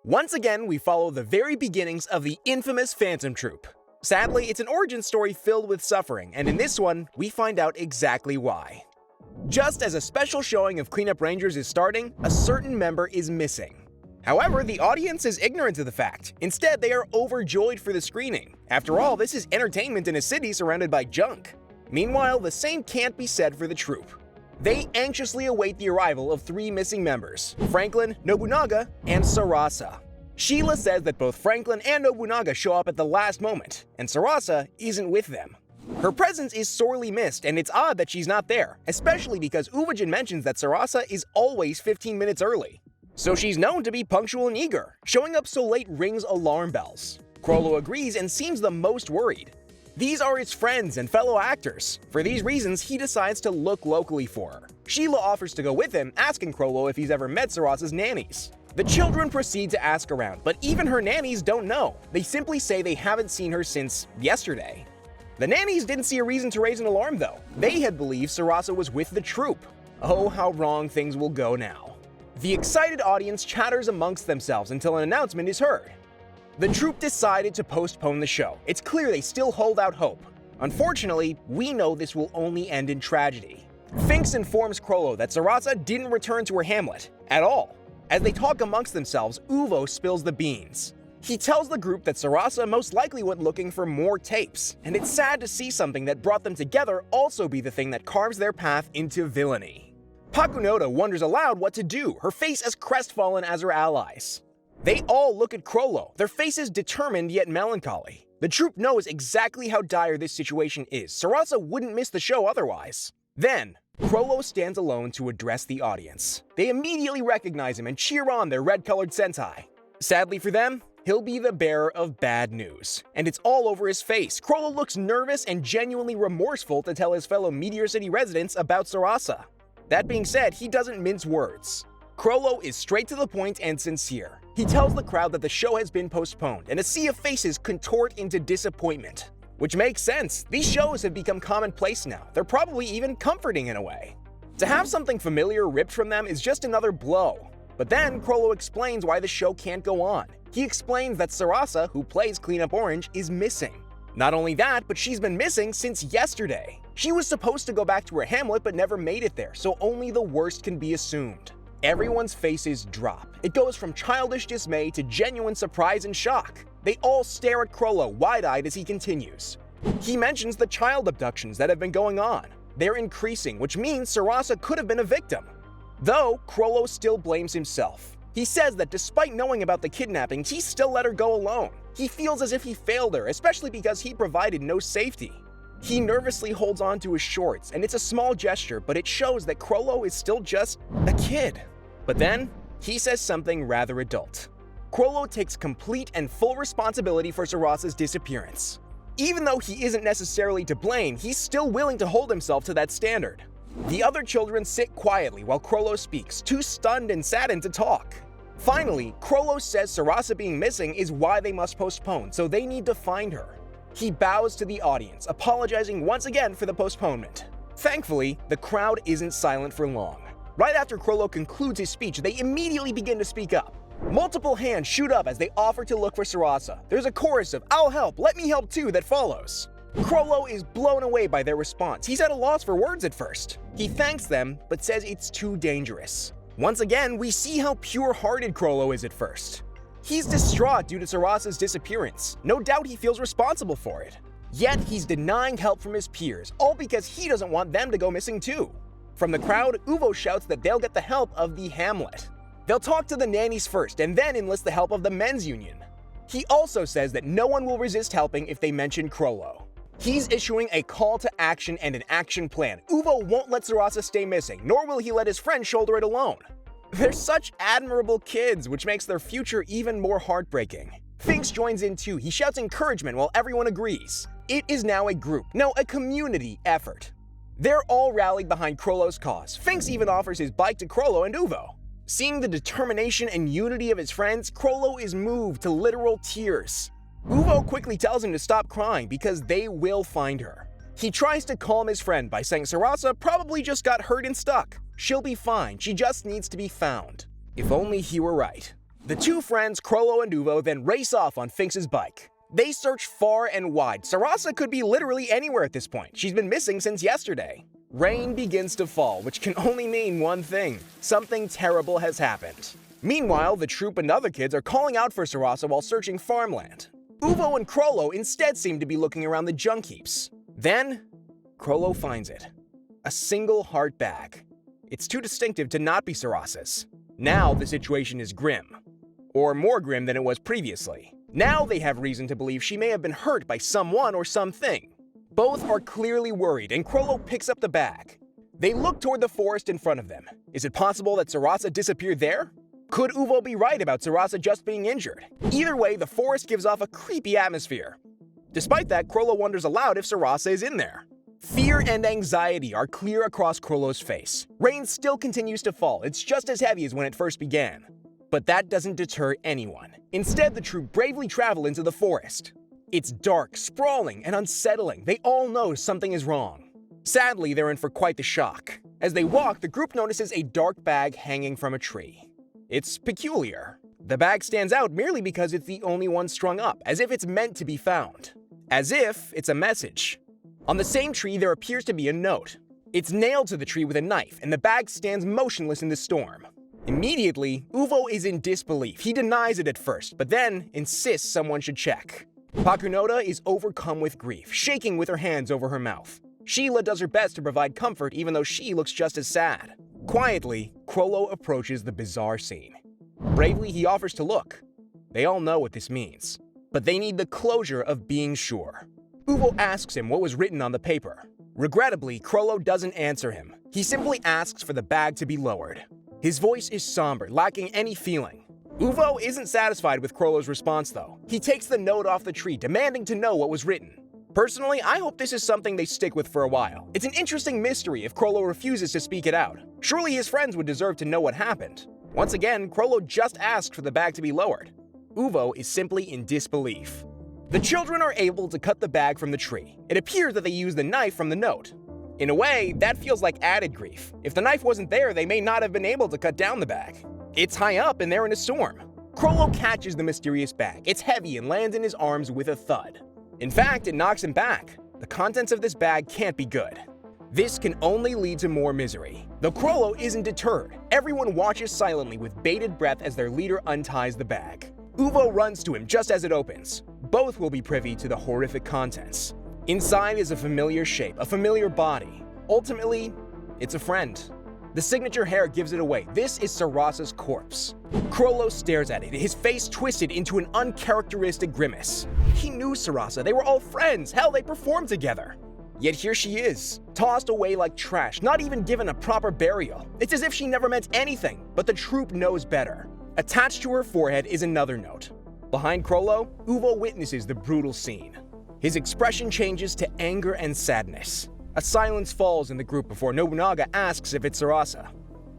Once again, we follow the very beginnings of the infamous Phantom Troop. Sadly, it's an origin story filled with suffering, and in this one, we find out exactly why. Just as a special showing of Cleanup Rangers is starting, a certain member is missing. However, the audience is ignorant of the fact. Instead, they are overjoyed for the screening. After all, this is entertainment in a city surrounded by junk. Meanwhile, the same can't be said for the troop. They anxiously await the arrival of 3 missing members: Franklin, Nobunaga, and Sarasa. Sheila says that both Franklin and Nobunaga show up at the last moment, and Sarasa isn't with them. Her presence is sorely missed, and it's odd that she's not there, especially because Uvajin mentions that Sarasa is always 15 minutes early. So she's known to be punctual and eager. Showing up so late rings alarm bells. Chrollo agrees and seems the most worried. These are his friends and fellow actors. For these reasons, he decides to look locally for her. Sheila offers to go with him, asking Chrollo if he's ever met Sarasa's nannies. The children proceed to ask around, but even her nannies don't know. They simply say they haven't seen her since yesterday. The nannies didn't see a reason to raise an alarm though. They had believed Sarasa was with the troop. Oh, how wrong things will go now. The excited audience chatters amongst themselves until an announcement is heard. The troupe decided to postpone the show. It's clear they still hold out hope. Unfortunately, we know this will only end in tragedy. Finks informs Chrollo that Sarasa didn't return to her hamlet at all. As they talk amongst themselves, Uvo spills the beans. He tells the group that Sarasa most likely went looking for more tapes, and it's sad to see something that brought them together also be the thing that carves their path into villainy. Pakunoda wonders aloud what to do, her face as crestfallen as her allies. They all look at Chrollo, their faces determined yet melancholy. The troupe knows exactly how dire this situation is. Sarasa wouldn't miss the show otherwise. Then, Chrollo stands alone to address the audience. They immediately recognize him and cheer on their red-colored sentai. Sadly for them, he'll be the bearer of bad news. And it's all over his face. Chrollo looks nervous and genuinely remorseful to tell his fellow Meteor City residents about Sarasa. That being said, he doesn't mince words. Chrollo is straight to the point and sincere. He tells the crowd that the show has been postponed, and a sea of faces contort into disappointment. Which makes sense. These shows have become commonplace now. They're probably even comforting in a way. To have something familiar ripped from them is just another blow. But then Chrollo explains why the show can't go on. He explains that Sarasa, who plays Cleanup Orange, is missing. Not only that, but she's been missing since yesterday. She was supposed to go back to her hamlet but never made it there, so only the worst can be assumed. Everyone's faces drop. It goes from childish dismay to genuine surprise and shock. They all stare at Chrollo wide-eyed as he continues. He mentions the child abductions that have been going on. They're increasing, which means Sarasa could have been a victim. Though, Chrollo still blames himself. He says that despite knowing about the kidnappings, he still let her go alone. He feels as if he failed her, especially because he provided no safety. He nervously holds on to his shorts, and it's a small gesture, but it shows that Chrollo is still just a kid. But then, he says something rather adult. Chrollo takes complete and full responsibility for Sarasa's disappearance. Even though he isn't necessarily to blame, he's still willing to hold himself to that standard. The other children sit quietly while Chrollo speaks, too stunned and saddened to talk. Finally, Chrollo says Sarasa being missing is why they must postpone, so they need to find her. He bows to the audience, apologizing once again for the postponement. Thankfully, the crowd isn't silent for long. Right after Chrollo concludes his speech, they immediately begin to speak up. Multiple hands shoot up as they offer to look for Sarasa. There's a chorus of "I'll help, let me help too" that follows. Chrollo is blown away by their response. He's at a loss for words at first. He thanks them, but says it's too dangerous. Once again, we see how pure-hearted Chrollo is at first. He's distraught due to Sarasa's disappearance. No doubt he feels responsible for it. Yet he's denying help from his peers, all because he doesn't want them to go missing too. From the crowd, Uvo shouts that they'll get the help of the hamlet. They'll talk to the nannies first and then enlist the help of the men's union. He also says that no one will resist helping if they mention Chrollo. He's issuing a call to action and an action plan. Uvo won't let Sarasa stay missing, nor will he let his friend shoulder it alone. They're such admirable kids, which makes their future even more heartbreaking. Finks joins in too. He shouts encouragement while everyone agrees. It is now a group, no, a community effort. They're all rallied behind Chrollo's cause. Finks even offers his bike to Chrollo and Uvo. Seeing the determination and unity of his friends, Chrollo is moved to literal tears. Uvo quickly tells him to stop crying because they will find her. He tries to calm his friend by saying Sarasa probably just got hurt and stuck. She'll be fine, she just needs to be found. If only he were right. The two friends, Chrollo and Uvo, then race off on Finks's bike. They search far and wide. Sarasa could be literally anywhere at this point. She's been missing since yesterday. Rain begins to fall, which can only mean one thing. Something terrible has happened. Meanwhile, the troop and other kids are calling out for Sarasa while searching farmland. Uvo and Chrollo instead seem to be looking around the junk heaps. Then, Chrollo finds it. A single heart bag. It's too distinctive to not be Sarasa's. Now the situation is grim. Or more grim than it was previously. Now they have reason to believe she may have been hurt by someone or something. Both are clearly worried, and Chrollo picks up the bag. They look toward the forest in front of them. Is it possible that Sarasa disappeared there? Could Uvo be right about Sarasa just being injured? Either way, the forest gives off a creepy atmosphere. Despite that, Chrollo wonders aloud if Sarasa is in there. Fear and anxiety are clear across Chrollo's face. Rain still continues to fall. It's just as heavy as when it first began. But that doesn't deter anyone. Instead, the troop bravely travel into the forest. It's dark, sprawling, and unsettling. They all know something is wrong. Sadly, they're in for quite the shock. As they walk, the group notices a dark bag hanging from a tree. It's peculiar. The bag stands out merely because it's the only one strung up, as if it's meant to be found. As if it's a message. On the same tree, there appears to be a note. It's nailed to the tree with a knife, and the bag stands motionless in the storm. Immediately, Uvo is in disbelief. He denies it at first, but then insists someone should check. Pakunoda is overcome with grief, shaking with her hands over her mouth. Sheila does her best to provide comfort even though she looks just as sad. Quietly, Chrollo approaches the bizarre scene. Bravely, he offers to look. They all know what this means, but they need the closure of being sure. Uvo asks him what was written on the paper. Regrettably, Chrollo doesn't answer him. He simply asks for the bag to be lowered. His voice is somber, lacking any feeling. Uvo isn't satisfied with Chrollo's response, though. He takes the note off the tree, demanding to know what was written. Personally, I hope this is something they stick with for a while. It's an interesting mystery if Chrollo refuses to speak it out. Surely his friends would deserve to know what happened. Once again, Chrollo just asked for the bag to be lowered. Uvo is simply in disbelief. The children are able to cut the bag from the tree. It appears that they used the knife from the note. In a way, that feels like added grief. If the knife wasn't there, they may not have been able to cut down the bag. It's high up and they're in a storm. Chrollo catches the mysterious bag. It's heavy and lands in his arms with a thud. In fact, it knocks him back. The contents of this bag can't be good. This can only lead to more misery. Though Chrollo isn't deterred, everyone watches silently with bated breath as their leader unties the bag. Uvo runs to him just as it opens. Both will be privy to the horrific contents. Inside is a familiar shape, a familiar body. Ultimately, it's a friend. The signature hair gives it away. This is Sarasa's corpse. Chrollo stares at it, his face twisted into an uncharacteristic grimace. He knew Sarasa. They were all friends. Hell, they performed together. Yet here she is, tossed away like trash, not even given a proper burial. It's as if she never meant anything, but the troop knows better. Attached to her forehead is another note. Behind Chrollo, Uvo witnesses the brutal scene. His expression changes to anger and sadness. A silence falls in the group before Nobunaga asks if it's Sarasa.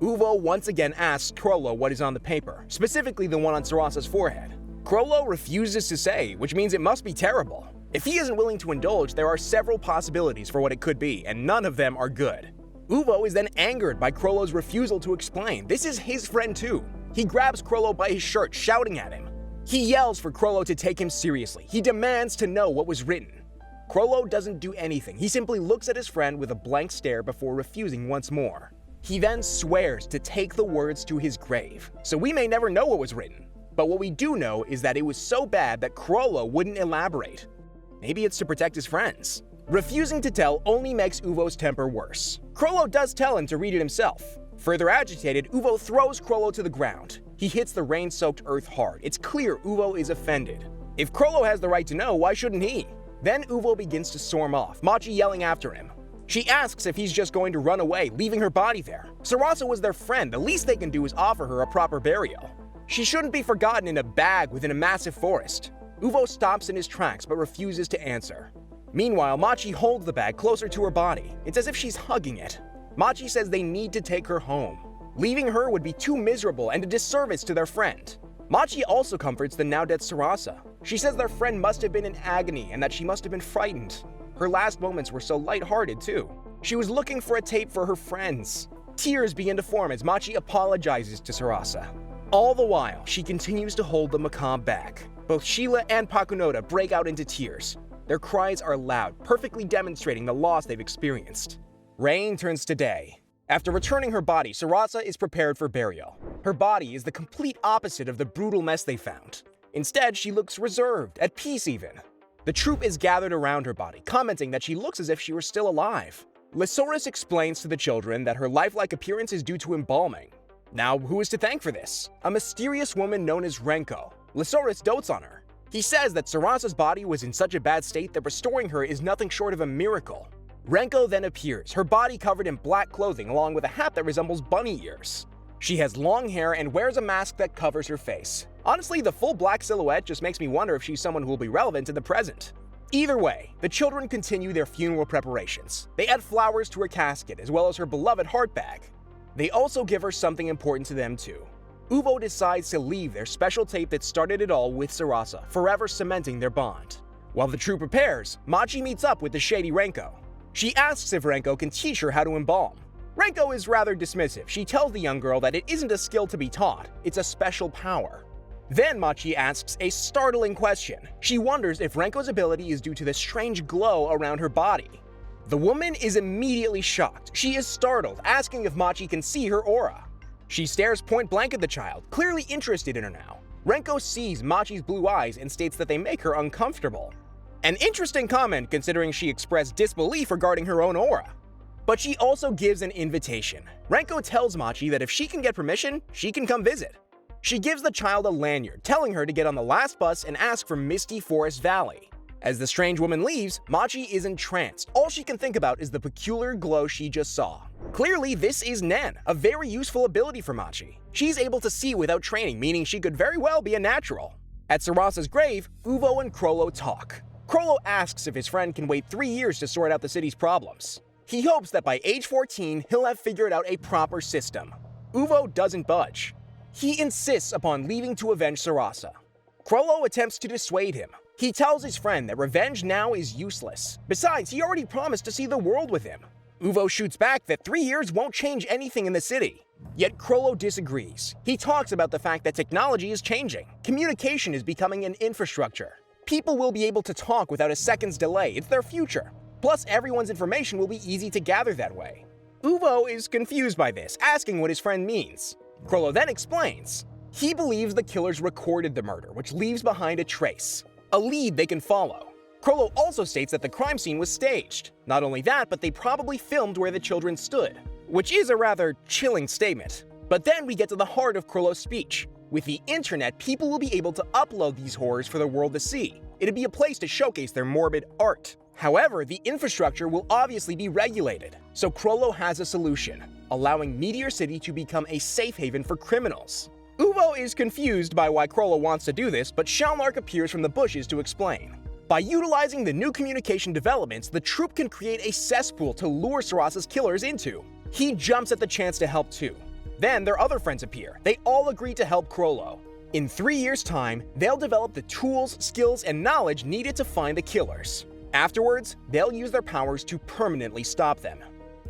Uvo once again asks Chrollo what is on the paper, specifically the one on Sarasa's forehead. Chrollo refuses to say, which means it must be terrible. If he isn't willing to indulge, there are several possibilities for what it could be, and none of them are good. Uvo is then angered by Chrollo's refusal to explain. This is his friend too. He grabs Chrollo by his shirt, shouting at him. He yells for Chrollo to take him seriously. He demands to know what was written. Chrollo doesn't do anything. He simply looks at his friend with a blank stare before refusing once more. He then swears to take the words to his grave. So we may never know what was written. But what we do know is that it was so bad that Chrollo wouldn't elaborate. Maybe it's to protect his friends. Refusing to tell only makes Uvo's temper worse. Chrollo does tell him to read it himself. Further agitated, Uvo throws Chrollo to the ground. He hits the rain-soaked earth hard. It's clear Uvo is offended. If Chrollo has the right to know, why shouldn't he? Then Uvo begins to storm off, Machi yelling after him. She asks if he's just going to run away, leaving her body there. Sarasa was their friend. The least they can do is offer her a proper burial. She shouldn't be forgotten in a bag within a massive forest. Uvo stops in his tracks but refuses to answer. Meanwhile, Machi holds the bag closer to her body. It's as if she's hugging it. Machi says they need to take her home. Leaving her would be too miserable and a disservice to their friend. Machi also comforts the now-dead Sarasa. She says their friend must have been in agony and that she must have been frightened. Her last moments were so lighthearted, too. She was looking for a tape for her friends. Tears begin to form as Machi apologizes to Sarasa. All the while, she continues to hold the macabre back. Both Sheila and Pakunoda break out into tears. Their cries are loud, perfectly demonstrating the loss they've experienced. Rain turns to day. After returning her body, Sarasa is prepared for burial. Her body is the complete opposite of the brutal mess they found. Instead, she looks reserved, at peace even. The troop is gathered around her body, commenting that she looks as if she were still alive. Lysaurus explains to the children that her lifelike appearance is due to embalming. Now, who is to thank for this? A mysterious woman known as Renko. Lysaurus dotes on her. He says that Sarasa's body was in such a bad state that restoring her is nothing short of a miracle. Renko then appears, her body covered in black clothing along with a hat that resembles bunny ears. She has long hair and wears a mask that covers her face. Honestly, the full black silhouette just makes me wonder if she's someone who will be relevant in the present. Either way, the children continue their funeral preparations. They add flowers to her casket as well as her beloved heart bag. They also give her something important to them too. Uvo decides to leave their special tape that started it all with Sarasa, forever cementing their bond. While the troop prepares, Machi meets up with the shady Renko. She asks if Renko can teach her how to embalm. Renko is rather dismissive. She tells the young girl that it isn't a skill to be taught, it's a special power. Then Machi asks a startling question. She wonders if Renko's ability is due to the strange glow around her body. The woman is immediately shocked. She is startled, asking if Machi can see her aura. She stares point blank at the child, clearly interested in her now. Renko sees Machi's blue eyes and states that they make her uncomfortable. An interesting comment considering she expressed disbelief regarding her own aura. But she also gives an invitation. Renko tells Machi that if she can get permission, she can come visit. She gives the child a lanyard, telling her to get on the last bus and ask for Misty Forest Valley. As the strange woman leaves, Machi is entranced. All she can think about is the peculiar glow she just saw. Clearly, this is Nen, a very useful ability for Machi. She's able to see without training, meaning she could very well be a natural. At Sarasa's grave, Uvo and Chrollo talk. Chrollo asks if his friend can wait 3 years to sort out the city's problems. He hopes that by age 14, he'll have figured out a proper system. Uvo doesn't budge. He insists upon leaving to avenge Sarasa. Chrollo attempts to dissuade him. He tells his friend that revenge now is useless. Besides, he already promised to see the world with him. Uvo shoots back that 3 years won't change anything in the city. Yet Chrollo disagrees. He talks about the fact that technology is changing. Communication is becoming an infrastructure. People will be able to talk without a second's delay. It's their future. Plus, everyone's information will be easy to gather that way. Uvo is confused by this, asking what his friend means. Chrollo then explains. He believes the killers recorded the murder, which leaves behind a trace, a lead they can follow. Chrollo also states that the crime scene was staged. Not only that, but they probably filmed where the children stood, which is a rather chilling statement. But then we get to the heart of Chrollo's speech. With the internet, people will be able to upload these horrors for the world to see. It'd be a place to showcase their morbid art. However, the infrastructure will obviously be regulated, so Chrollo has a solution, allowing Meteor City to become a safe haven for criminals. Uvo is confused by why Chrollo wants to do this, but Shalnark appears from the bushes to explain. By utilizing the new communication developments, the troop can create a cesspool to lure Sarasa's killers into. He jumps at the chance to help too. Then their other friends appear. They all agree to help Chrollo. In 3 years' time, they'll develop the tools, skills, and knowledge needed to find the killers. Afterwards, they'll use their powers to permanently stop them.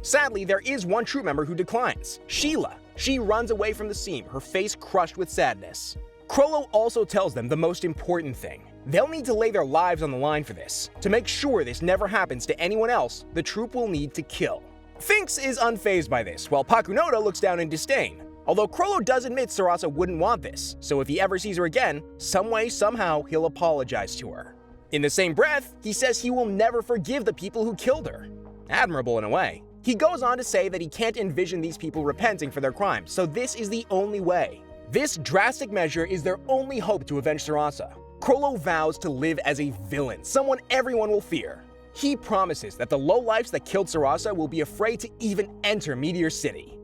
Sadly, there is one troop member who declines, Sheila. She runs away from the scene, her face crushed with sadness. Chrollo also tells them the most important thing. They'll need to lay their lives on the line for this. To make sure this never happens to anyone else, the troop will need to kill. Finks is unfazed by this, while Pakunoda looks down in disdain. Although Chrollo does admit Sarasa wouldn't want this, so if he ever sees her again, some way, somehow, he'll apologize to her. In the same breath, he says he will never forgive the people who killed her. Admirable in a way. He goes on to say that he can't envision these people repenting for their crimes, so this is the only way. This drastic measure is their only hope to avenge Sarasa. Chrollo vows to live as a villain, someone everyone will fear. He promises that the lowlifes that killed Sarasa will be afraid to even enter Meteor City.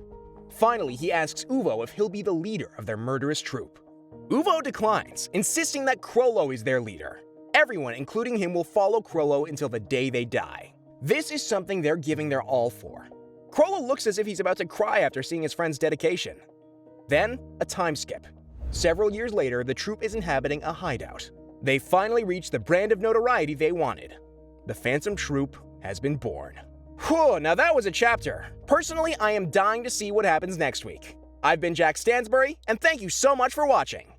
Finally, he asks Uvo if he'll be the leader of their murderous troop. Uvo declines, insisting that Chrollo is their leader. Everyone, including him, will follow Chrollo until the day they die. This is something they're giving their all for. Chrollo looks as if he's about to cry after seeing his friend's dedication. Then, a time skip. Several years later, the troop is inhabiting a hideout. They finally reach the brand of notoriety they wanted. The Phantom Troop has been born. Whew, now that was a chapter. Personally, I am dying to see what happens next week. I've been Jack Stansbury, and thank you so much for watching.